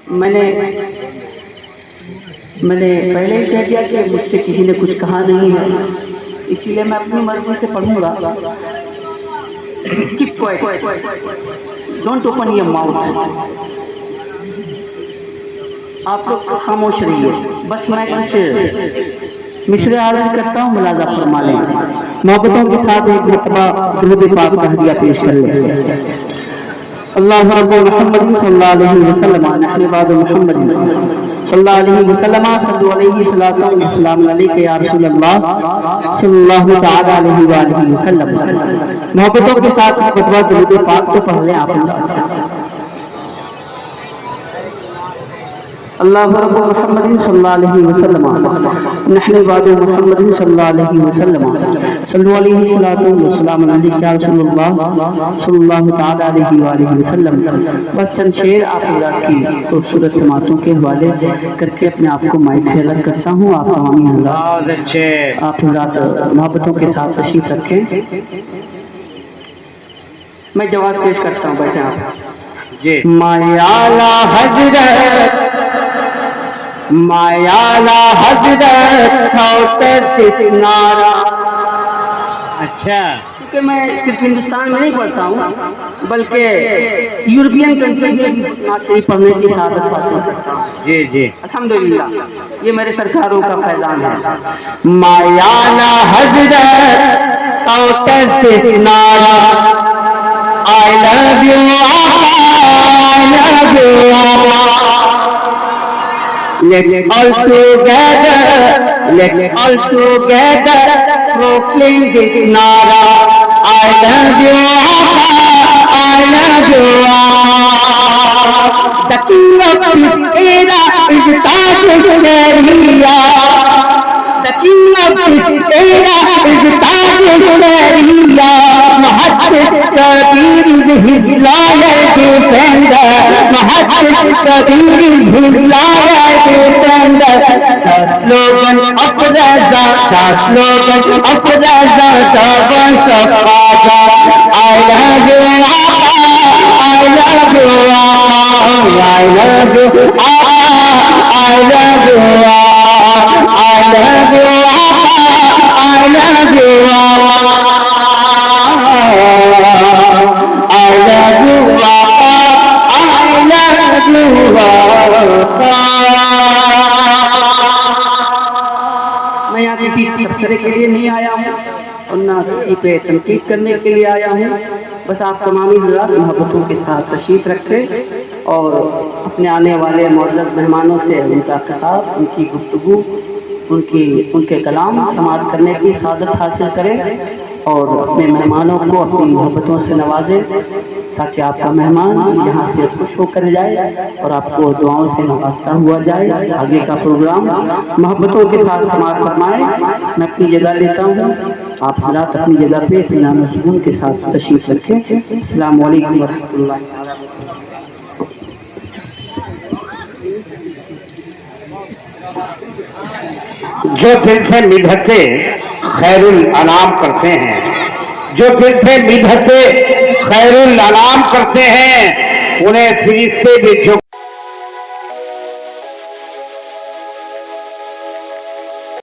میں نے پہلے ہی کہہ دیا کہ مجھ سے کسی نے کچھ کہا نہیں ہے، اسی لیے میں اپنی مرضی سے پڑھوں گا. Keep quiet. Don't open your mouth. آپ لوگ خاموش رہیے. بس میں کچھ مصرع عرض کرتا ہوں، ملاحظہ فرما لیں. محبتوں کے ساتھ ایک مرتبہ درود پاک کا ہدیہ پیش کر لیں. اللہ رب محمد صلی اللہ علیہ وسلم نحن بعد محمد صلی اللہ علیہ وسلم صلی علیہ صلاۃ والسلام علیک یا رسول اللہ صلی اللہ تعالی علیہ وآلہ وسلم. محبتوں کے ساتھ خطبہ درود پاک کو پڑھ لیں آپ. اللہ رب محمد صلی اللہ علیہ وسلم نحن بعد محمد صلی اللہ علیہ وسلم صلی علیہ صلاۃ والسلام علیک یا رسول اللہ صلی اللہ تعالی علیہ وآلہ وسلم. بس چند شعر آپ حضرات کی خوبصورت سماعتوں کے حوالے کر کے اپنے آپ کو مائک سے الگ کرتا ہوں. آپ تمامی حضرات محبتوں کے ساتھ تشریف رکھیں. میں جواب پیش کرتا ہوں، بیٹھے آپ. مایالا حضرت مایالا حضرت نارا. اچھا، کیونکہ میں صرف ہندوستان میں نہیں پڑھتا ہوں بلکہ یورپین کنٹری میں بھی نعت پڑھنے کی سعادت حاصل کرتا ہوں. جی الحمدللہ یہ میرے سرکاروں کا فیضان ہے. مایالا حضرت نارا I love you, I love you. Let's all together proclaim this nara. I love you, I love you. The king of this era is Taj Sharia. The king of this era is Taj Sharia. Muhaddis Kabir is his loyal defender. Muhaddis Kabir is his loyal defender. The slogan of Raza, the slogan of Raza, the voice of Raza. I love you, I love you, I love you, I love you, I love you, I love you. میں یہاں کسی تبصرے کے لیے نہیں آیا ہوں اور نہ کسی پہ تنقید کرنے کے لیے آیا ہوں. بس آپ تمامی حضرات محبتوں کے ساتھ تشریف رکھیں اور اپنے آنے والے معزز مہمانوں سے ان کا خطاب، ان کی گفتگو، ان کے کلام سماعت کرنے کی سعادت حاصل کریں اور اپنے مہمانوں کو اپنی محبتوں سے نوازیں تاکہ آپ کا مہمان یہاں سے خوش ہو کر جائے اور آپ کو دعاؤں سے نوازتا ہوا جائے. آگے کا پروگرام محبتوں کے ساتھ سماعت فرمائیں. میں اپنی جگہ لیتا ہوں، آپ حضرات اپنی جگہ پہ اطمینان و سکون کے ساتھ تشریف رکھیں. السلام علیکم ورحمۃ اللہ. جو دل سے مدحتے خیر الانام کرتے ہیں، جو دل سے مدحتے خیر الانام کرتے ہیں، انہیں فرشتے بھی جو